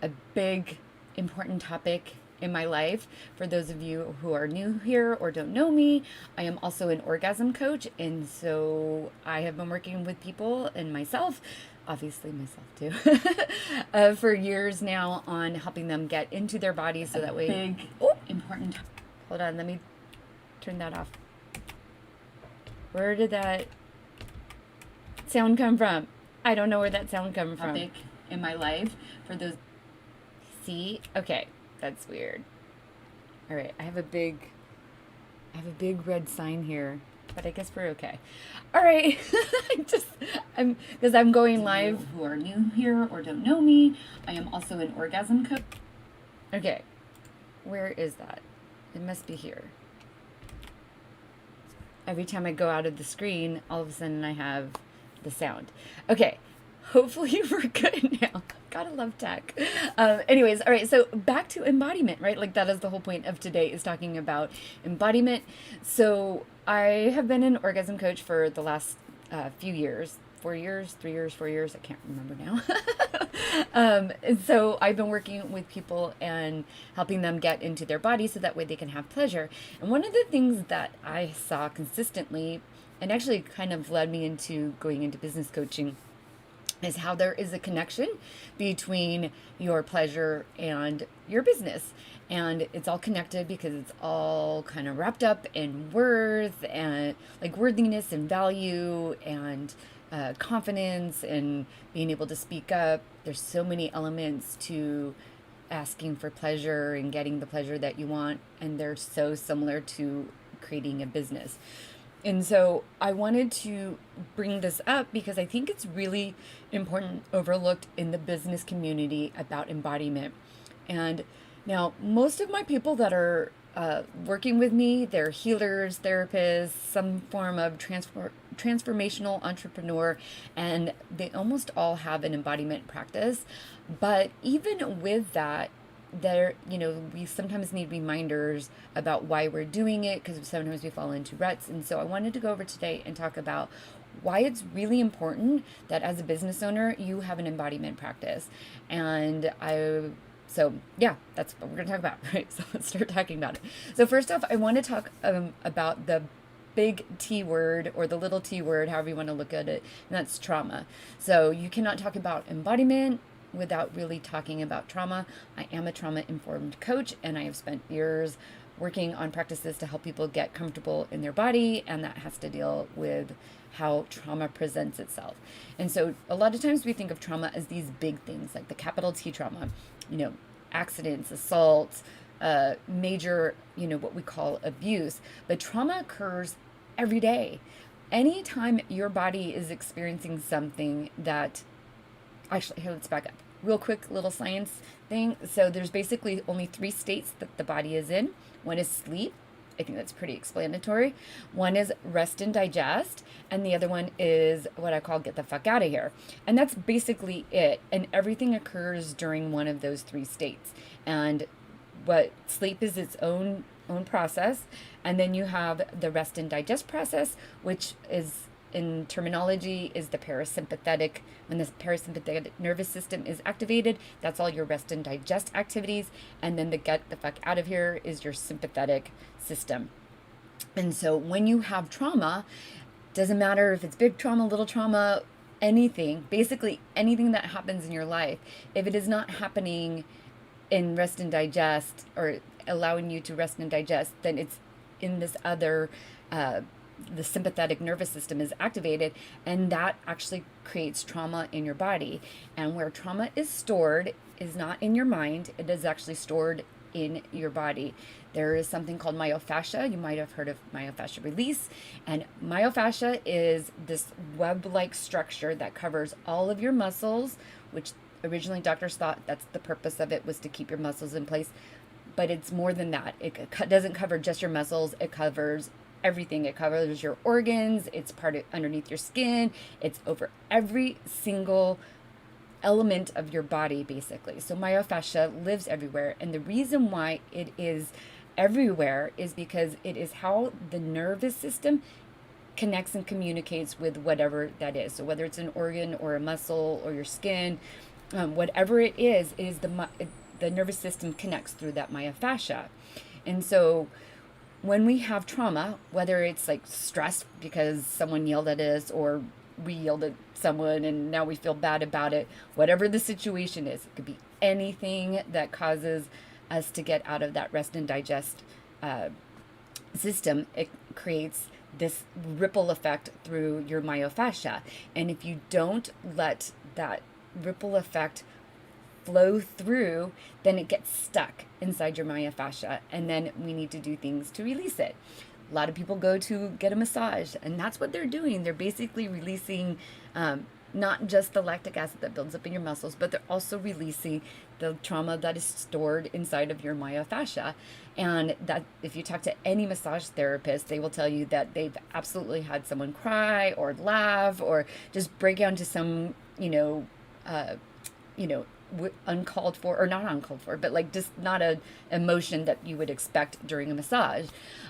a big, important topic in my life. For those of you who are new here or don't know me, I am also an orgasm coach. And so I have been working with people and myself, obviously myself too, for years now on helping them get into their bodies so that way. Big, Oh, important hold on, let me turn that off. Where did that sound come from? I don't know where that sound come from. topic in my life. For those, See? Okay, that's weird. All right, I have a big red sign here, but I guess we're okay. All right, because I'm going live. who are new here or don't know me, I am also an orgasm coach. Okay, where is that? It must be here. Every time I go out of the screen, all of a sudden I have the sound. Okay, hopefully we're good now. Gotta love tech. Anyways, all right, so back to embodiment, right? Like that is the whole point of today, is talking about embodiment. So I have been an orgasm coach for the last few years. 4 years, 3 years, 4 years, I can't remember now. And so I've been working with people and helping them get into their body so that way they can have pleasure. And one of the things that I saw consistently, and actually kind of led me into going into business coaching, is how there is a connection between your pleasure and your business. And it's all connected because it's all kind of wrapped up in worth and like worthiness and value and confidence and being able to speak up. There's so many elements to asking for pleasure and getting the pleasure that you want, and they're so similar to creating a business. And so I wanted to bring this up because I think it's really important, overlooked in the business community about embodiment. And now, most of my people that are working with me, they're healers, therapists, some form of transformational entrepreneur, and they almost all have an embodiment practice. But even with that, we sometimes need reminders about why we're doing it, because sometimes we fall into ruts. And so I wanted to go over today and talk about why it's really important that as a business owner you have an embodiment practice. So yeah, that's what we're going to talk about, right? So let's start talking about it. So first off, I want to talk about the big T word, or the little T word, however you want to look at it, and that's trauma. So you cannot talk about embodiment without really talking about trauma. I am a trauma-informed coach, and I have spent years working on practices to help people get comfortable in their body, and that has to deal with how trauma presents itself. And so a lot of times we think of trauma as these big things, like the capital T trauma, accidents, assaults, major, what we call abuse. But trauma occurs every day. Anytime your body is experiencing something that, actually, here, let's back up. Real quick little science thing. So there's basically only 3 states that the body is in. One is sleep. I think that's pretty explanatory. One is rest and digest, and the other one is what I call get the fuck out of here. And that's basically it. And everything occurs during one of those 3 states. And what sleep is its own process, and then you have the rest and digest process, which is, in terminology, is the parasympathetic. When the parasympathetic nervous system is activated, that's all your rest and digest activities. And then the get the fuck out of here is your sympathetic system. And so when you have trauma, doesn't matter if it's big trauma, little trauma, anything, basically anything that happens in your life, if it is not happening in rest and digest, or allowing you to rest and digest, then it's in this other the sympathetic nervous system is activated, and that actually creates trauma in your body. And where trauma is stored is not in your mind, it is actually stored in your body. There is something called myofascia. You might have heard of myofascia release. And myofascia is this web-like structure that covers all of your muscles, which originally doctors thought that's the purpose of it, was to keep your muscles in place. But it's more than that. It doesn't cover just your muscles. It covers everything. It covers your organs. It's part of underneath your skin. It's over every single element of your body, basically. So myofascia lives everywhere. And the reason why it is everywhere is because it is how the nervous system connects and communicates with whatever that is. So whether it's an organ or a muscle or your skin, whatever it is the nervous system connects through that myofascia. And so when we have trauma, whether it's like stress because someone yelled at us, or we yelled at someone and now we feel bad about it, whatever the situation is, it could be anything that causes us to get out of that rest and digest uh, system. It creates this ripple effect through your myofascia. And if you don't let that ripple effect flow through, then it gets stuck inside your myofascia, and then we need to do things to release it. A lot of people go to get a massage, and that's what they're doing. They're basically releasing not just the lactic acid that builds up in your muscles, but they're also releasing the trauma that is stored inside of your myofascia. And that, if you talk to any massage therapist, they will tell you that they've absolutely had someone cry or laugh or just break out into some, you know, uncalled for, or not uncalled for, but like just not a emotion that you would expect during a massage.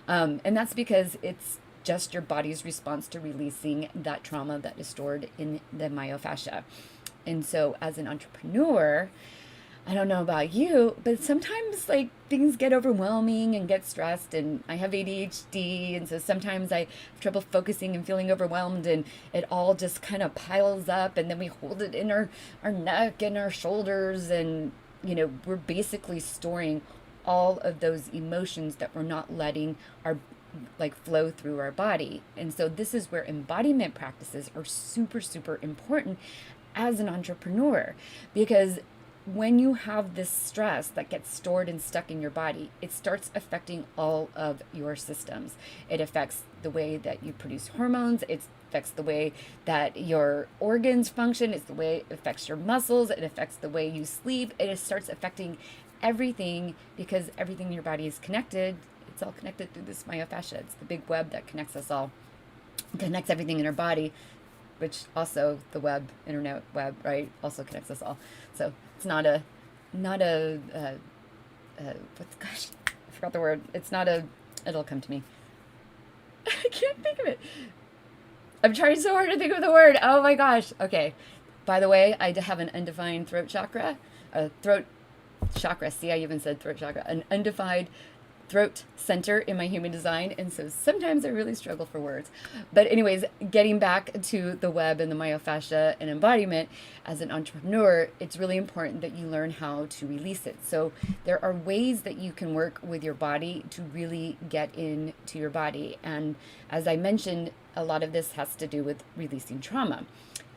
And that's because it's just your body's response to releasing that trauma that is stored in the myofascia. And so as an entrepreneur, I don't know about you, but sometimes like things get overwhelming and get stressed, and I have ADHD, and so sometimes I have trouble focusing and feeling overwhelmed, and it all just kind of piles up, and then we hold it in our neck and our shoulders, and we're basically storing all of those emotions that we're not letting our like flow through our body. And so this is where embodiment practices are super, super important as an entrepreneur, because when you have this stress that gets stored and stuck in your body, it starts affecting all of your systems. It affects the way that you produce hormones. It affects the way that your organs function. It's the way it affects your muscles. It affects the way you sleep. It starts affecting everything, because everything in your body is connected. It's all connected through this myofascia. It's the big web that connects us all. It connects everything in our body, which also the internet web, right, also connects us all. So it's not a, gosh, I forgot the word. It's not a, it'll come to me. I can't think of it. I'm trying so hard to think of the word. Oh my gosh. Okay. By the way, I have an undefined throat chakra. Throat chakra. See, I even said throat chakra. An undefined throat center in my human design, and so sometimes I really struggle for words. But anyways, getting back to the web and the myofascia and embodiment, as an entrepreneur, it's really important that you learn how to release it. So there are ways that you can work with your body to really get into your body, and as I mentioned, a lot of this has to do with releasing trauma.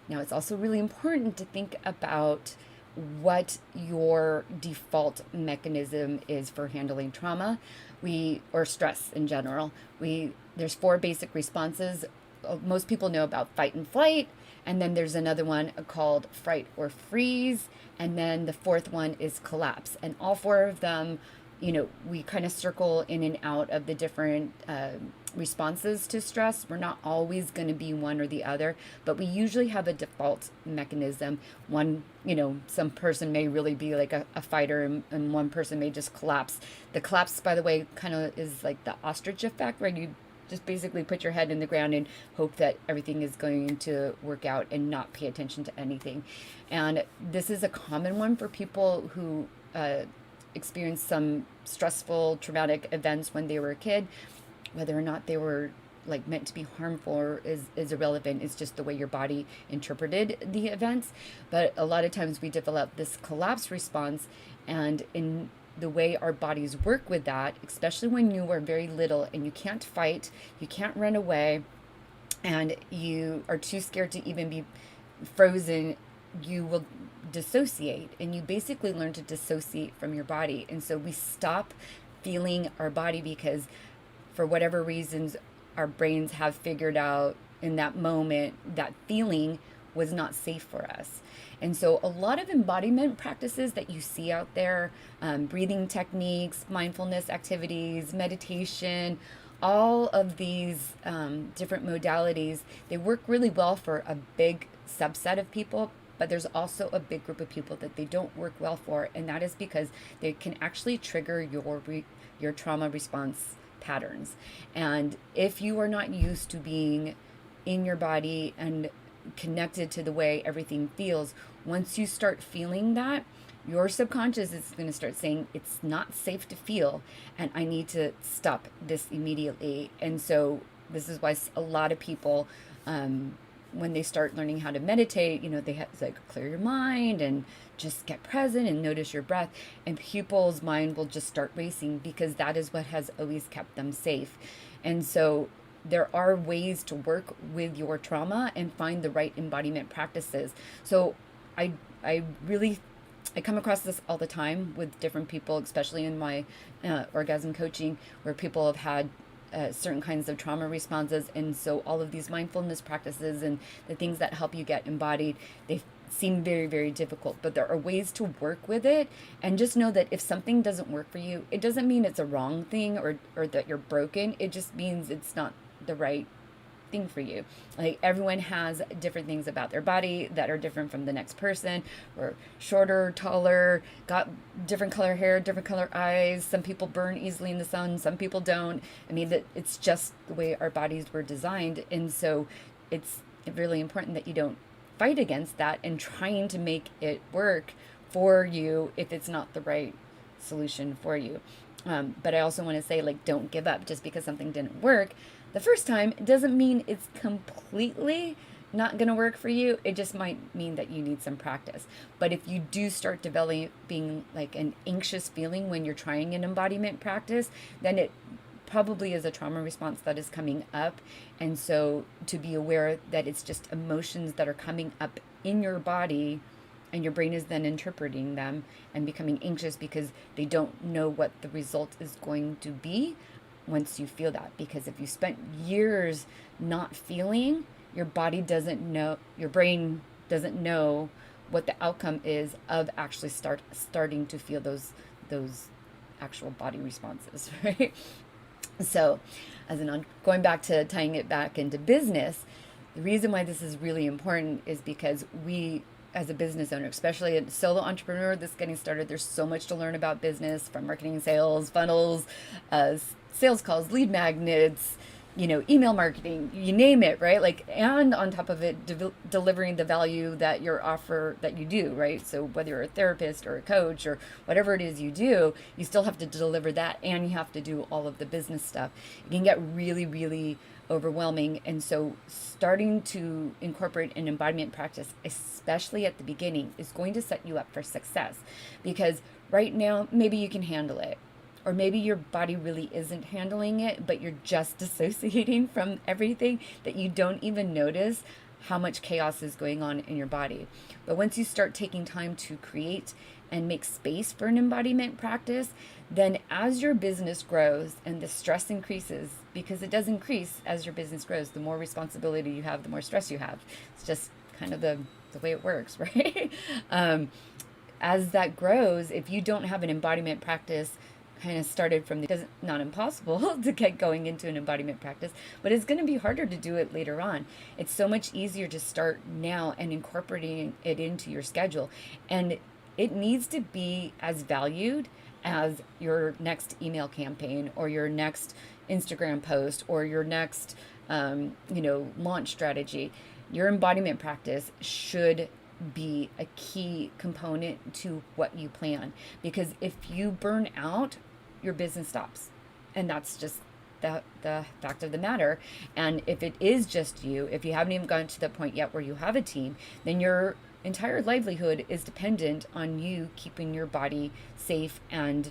Now, it's also really important to think about what your default mechanism is for handling trauma, or stress in general. There's 4 basic responses. Most people know about fight and flight, and then there's another one called fright or freeze, and then the 4th one is collapse. And all 4 of them, we kind of circle in and out of the different responses to stress. We're not always going to be one or the other, but we usually have a default mechanism. One, some person may really be like a fighter, and one person may just collapse. The collapse, by the way, kind of is like the ostrich effect, where you just basically put your head in the ground and hope that everything is going to work out and not pay attention to anything. And this is a common one for people who experienced some stressful, traumatic events when they were a kid. Whether or not they were like meant to be harmful is irrelevant. It's just the way your body interpreted the events. But a lot of times we develop this collapse response, and in the way our bodies work with that, especially when you are very little and you can't fight, you can't run away, and you are too scared to even be frozen, you will dissociate, and you basically learn to dissociate from your body. And so we stop feeling our body, because for whatever reasons our brains have figured out in that moment that feeling was not safe for us. And so a lot of embodiment practices that you see out there, breathing techniques, mindfulness activities, meditation, all of these different modalities, they work really well for a big subset of people, but there's also a big group of people that they don't work well for, and that is because they can actually trigger your trauma response patterns. And if you are not used to being in your body and connected to the way everything feels. Once you start feeling that, your subconscious is going to start saying it's not safe to feel, and I need to stop this immediately. And so this is why a lot of people, when they start learning how to meditate, they have to like clear your mind and just get present and notice your breath, and people's mind will just start racing because that is what has always kept them safe. And so there are ways to work with your trauma and find the right embodiment practices. So I I really I come across this all the time with different people, especially in my orgasm coaching, where people have had certain kinds of trauma responses. And so all of these mindfulness practices and the things that help you get embodied, they seem very, very difficult, but there are ways to work with it. And just know that if something doesn't work for you, it doesn't mean it's a wrong thing or that you're broken. It just means it's not the right thing for you. Like everyone has different things about their body that are different from the next person, or shorter, taller, got different color hair, different color eyes. Some people burn easily in the sun, some people don't. I mean, that it's just the way our bodies were designed. And so it's really important that you don't fight against that and trying to make it work for you if it's not the right solution for you. But I also want to say, like, don't give up just because something didn't work the first time. It doesn't mean it's completely not going to work for you. It just might mean that you need some practice. But if you do start developing like an anxious feeling when you're trying an embodiment practice, then it probably is a trauma response that is coming up. And so to be aware that it's just emotions that are coming up in your body, and your brain is then interpreting them and becoming anxious because they don't know what the result is going to be once you feel that. Because if you spent years not feeling, your body doesn't know, your brain doesn't know what the outcome is of actually starting to feel those actual body responses, right? So, going back to tying it back into business, the reason why this is really important is because we, as a business owner, especially a solo entrepreneur that's getting started, there's so much to learn about business, from marketing, sales, funnels, sales calls, lead magnets, email marketing, you name it, right? Like, and on top of it, delivering the value that your offer that you do, right? So whether you're a therapist or a coach or whatever it is you do, you still have to deliver that, and you have to do all of the business stuff. It can get really, really overwhelming. And so starting to incorporate an embodiment practice, especially at the beginning, is going to set you up for success. Because right now, maybe you can handle it, or maybe your body really isn't handling it, but you're just dissociating from everything that you don't even notice how much chaos is going on in your body. But once you start taking time to create and make space for an embodiment practice, then as your business grows and the stress increases, because it does increase as your business grows, the more responsibility you have, the more stress you have. It's just kind of the way it works, right? As that grows, if you don't have an embodiment practice kind of started from it's not impossible to get going into an embodiment practice, but it's going to be harder to do it later on. It's so much easier to start now and incorporating it into your schedule. And it needs to be as valued as your next email campaign or your next Instagram post or your next launch strategy. Your embodiment practice should be a key component to what you plan, because if you burn out, your business stops, and that's just the fact of the matter. And if it is just you, if you haven't even gotten to the point yet where you have a team, then your entire livelihood is dependent on you keeping your body safe and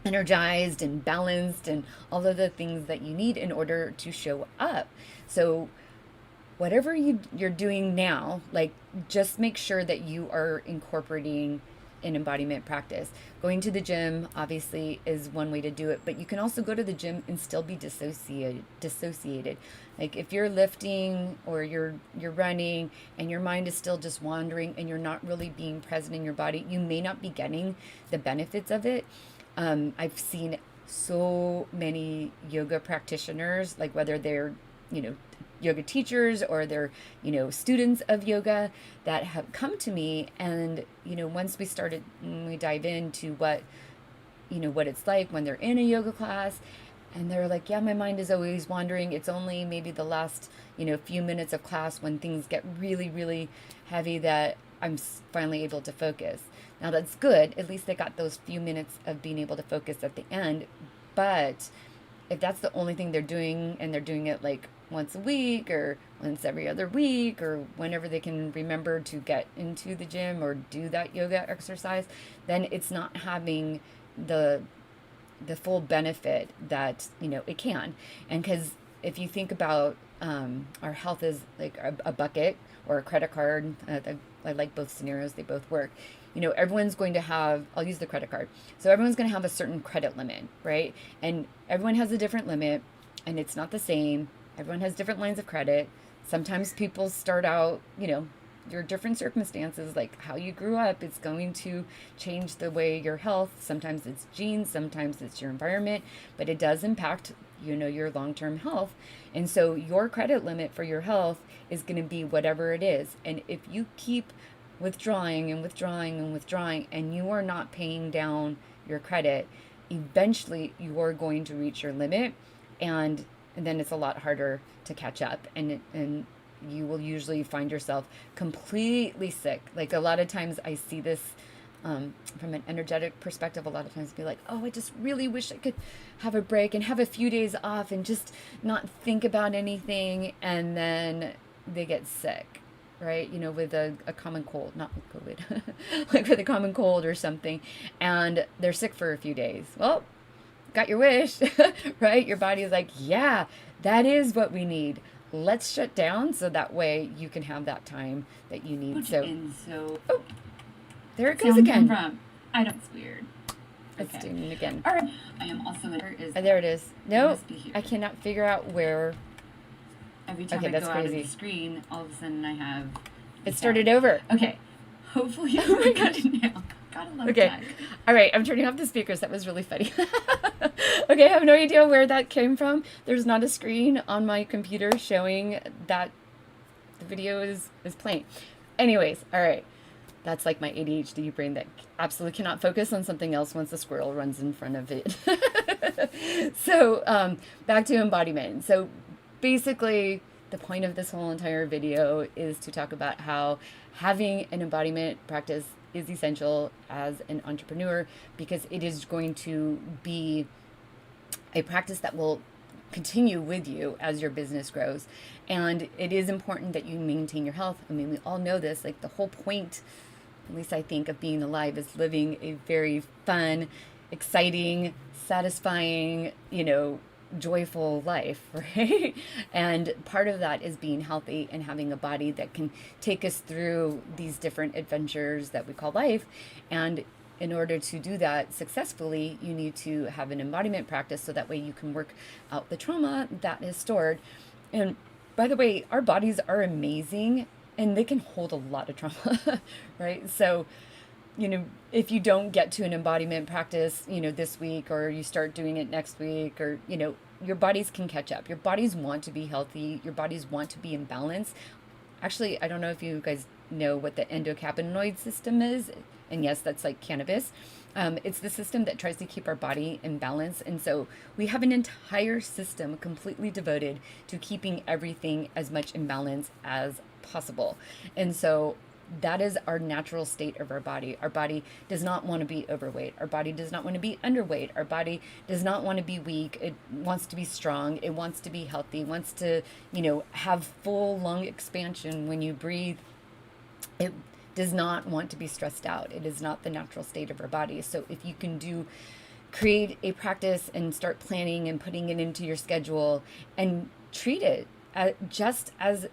energized and balanced and all of the things that you need in order to show up. So whatever you're doing now, like, just make sure that you are incorporating an embodiment practice. Going to the gym obviously is one way to do it, but you can also go to the gym and still be dissociated. Like if you're lifting or you're running and your mind is still just wandering and you're not really being present in your body, you may not be getting the benefits of it. I've seen so many yoga practitioners, like whether they're yoga teachers or they're students of yoga, that have come to me, and once we dive into what it's like when they're in a yoga class, And they're like, yeah, my mind is always wandering. It's only maybe the last, few minutes of class when things get really, really heavy that I'm finally able to focus. Now that's good. At least they got those few minutes of being able to focus at the end. But if that's the only thing they're doing and they're doing it like once a week or once every other week or whenever they can remember to get into the gym or do that yoga exercise, then it's not having the full benefit that it can. And because if you think about our health is like a bucket or a credit card, I like both scenarios, they both work. Everyone's going to have, I'll use the credit card, so everyone's going to have a certain credit limit, right? And everyone has a different limit and it's not the same. Everyone has different lines of credit. Sometimes people start out, your different circumstances, like how you grew up, it's going to change the way your health. Sometimes it's genes, sometimes it's your environment, but it does impact, your long-term health. And so your credit limit for your health is going to be whatever it is. And if you keep withdrawing and withdrawing and withdrawing, and you are not paying down your credit, eventually you are going to reach your limit, and then it's a lot harder to catch up, and you will usually find yourself completely sick. Like a lot of times I see this from an energetic perspective. A lot of times be like, oh, I just really wish I could have a break and have a few days off and just not think about anything. And then they get sick, right? With a common cold, not with COVID, like with a common cold or something. And they're sick for a few days. Well, got your wish, right? Your body is like, yeah, that is what we need. Let's shut down so that way you can have that time that you need. Oh, there it goes again. I don't. It's weird. It's doing it again. All right. I am also there it is. No, I cannot figure out where. Every time I go out of the screen, all of a sudden I have. It started over. Okay. Hopefully I got it now. Gotta love that. All right, I'm turning off the speakers. That was really funny. Okay, I have no idea where that came from. There's not a screen on my computer showing that the video is playing. Anyways, all right. That's like my ADHD brain that absolutely cannot focus on something else once a squirrel runs in front of it. So back to embodiment. So basically, the point of this whole entire video is to talk about how having an embodiment practice is essential as an entrepreneur, because it is going to be a practice that will continue with you as your business grows. And it is important that you maintain your health. I mean, we all know this, like the whole point, at least I think, of being alive is living a very fun, exciting, satisfying, joyful life, right? And part of that is being healthy and having a body that can take us through these different adventures that we call life. And in order to do that successfully, you need to have an embodiment practice so that way you can work out the trauma that is stored. And by the way, our bodies are amazing and they can hold a lot of trauma, right? So if you don't get to an embodiment practice, this week, or you start doing it next week, or, your bodies can catch up. Your bodies want to be healthy. Your bodies want to be in balance. Actually, I don't know if you guys know what the endocannabinoid system is. And yes, that's like cannabis. It's the system that tries to keep our body in balance. And so we have an entire system completely devoted to keeping everything as much in balance as possible. And so that is our natural state of our body. Our body does not want to be overweight. Our body does not want to be underweight. Our body does not want to be weak. It wants to be strong. It wants to be healthy. It wants to, have full lung expansion when you breathe. It does not want to be stressed out. It is not the natural state of our body. So if you can create a practice and start planning and putting it into your schedule and treat it just as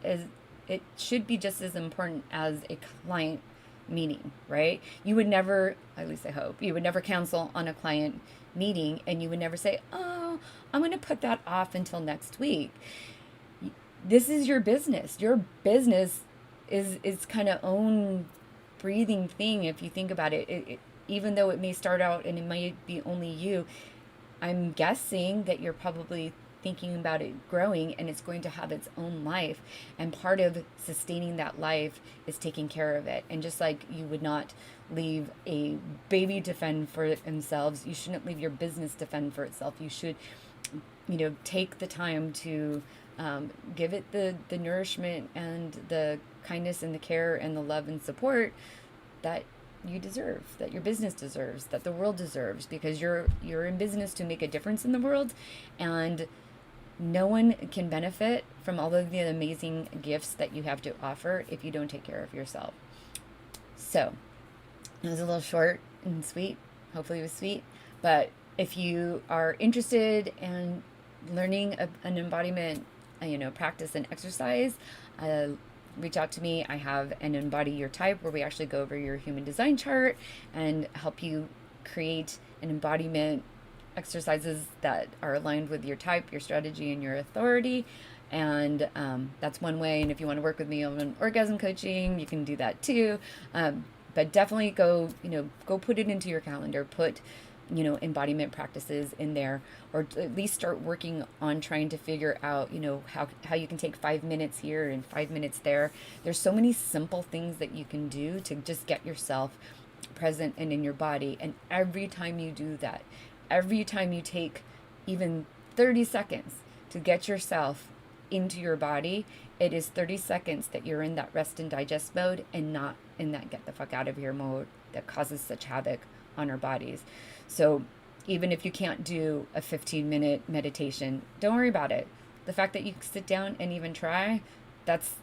it should be just as important as a client meeting, right? You would never, at least I hope, you would never cancel on a client meeting, and you would never say, oh, I'm going to put that off until next week. This is your business. Your business is kind of own breathing thing. If you think about it, even though it may start out and it might be only you, I'm guessing that you're probably thinking about it growing, and it's going to have its own life. And part of sustaining that life is taking care of it. And just like you would not leave a baby to fend for themselves, you shouldn't leave your business to fend for itself. You should, take the time to give it the nourishment and the kindness and the care and the love and support that you deserve, that your business deserves, that the world deserves, because you're in business to make a difference in the world. And no one can benefit from all of the amazing gifts that you have to offer if you don't take care of yourself. So it was a little short and sweet. Hopefully it was sweet. But if you are interested in learning an embodiment, practice and exercise, reach out to me. I have an Embody Your Type where we actually go over your human design chart and help you create an embodiment exercises that are aligned with your type, your strategy, and your authority. And that's one way. And if you want to work with me on orgasm coaching, you can do that too. But definitely go put it into your calendar. Put embodiment practices in there, or at least start working on trying to figure out, how you can take 5 minutes here and 5 minutes there. There's so many simple things that you can do to just get yourself present and in your body. And every time you do that, every time you take even 30 seconds to get yourself into your body, it is 30 seconds that you're in that rest and digest mode and not in that get the fuck out of here mode that causes such havoc on our bodies. So even if you can't do a 15-minute meditation, don't worry about it. The fact that you sit down and even try, that's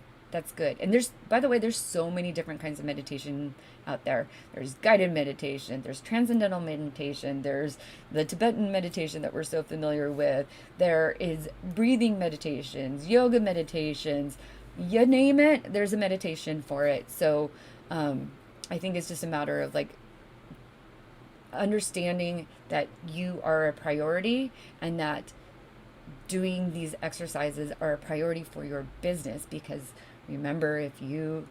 good. And by the way, there's so many different kinds of meditation out there. There's guided meditation, there's transcendental meditation, there's the Tibetan meditation that we're so familiar with. There is breathing meditations, yoga meditations, you name it, there's a meditation for it. So I think it's just a matter of understanding that you are a priority, and that doing these exercises are a priority for your business. Because remember, if you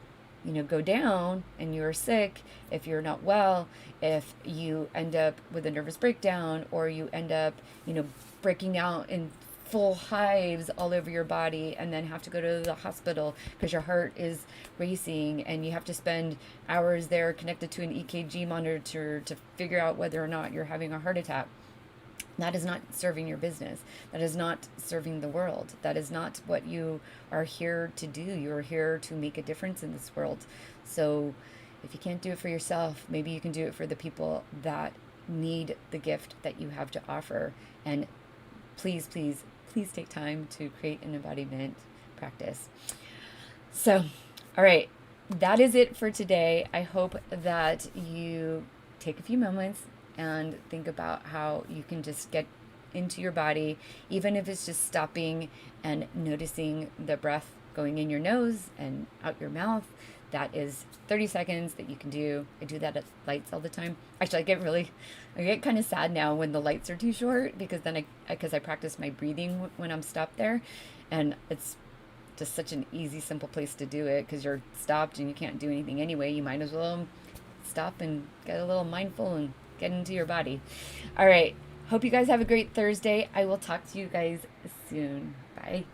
go down and you're sick, if you're not well, if you end up with a nervous breakdown, or you end up breaking out in full hives all over your body, and then have to go to the hospital because your heart is racing, and you have to spend hours there connected to an EKG monitor to figure out whether or not you're having a heart attack. That is not serving your business. That is not serving the world. That is not what you are here to do. You are here to make a difference in this world. So if you can't do it for yourself, maybe you can do it for the people that need the gift that you have to offer. And please, please, please take time to create an embodiment practice. So, all right, that is it for today. I hope that you take a few moments and think about how you can just get into your body, even if it's just stopping and noticing the breath going in your nose and out your mouth. That is 30 seconds that you can do. I do that at lights all the time. Actually, I get kind of sad now when the lights are too short, because then because I practice my breathing when I'm stopped there, and it's just such an easy, simple place to do it, because you're stopped and you can't do anything anyway. You might as well stop and get a little mindful and get into your body. All right. Hope you guys have a great Thursday. I will talk to you guys soon. Bye.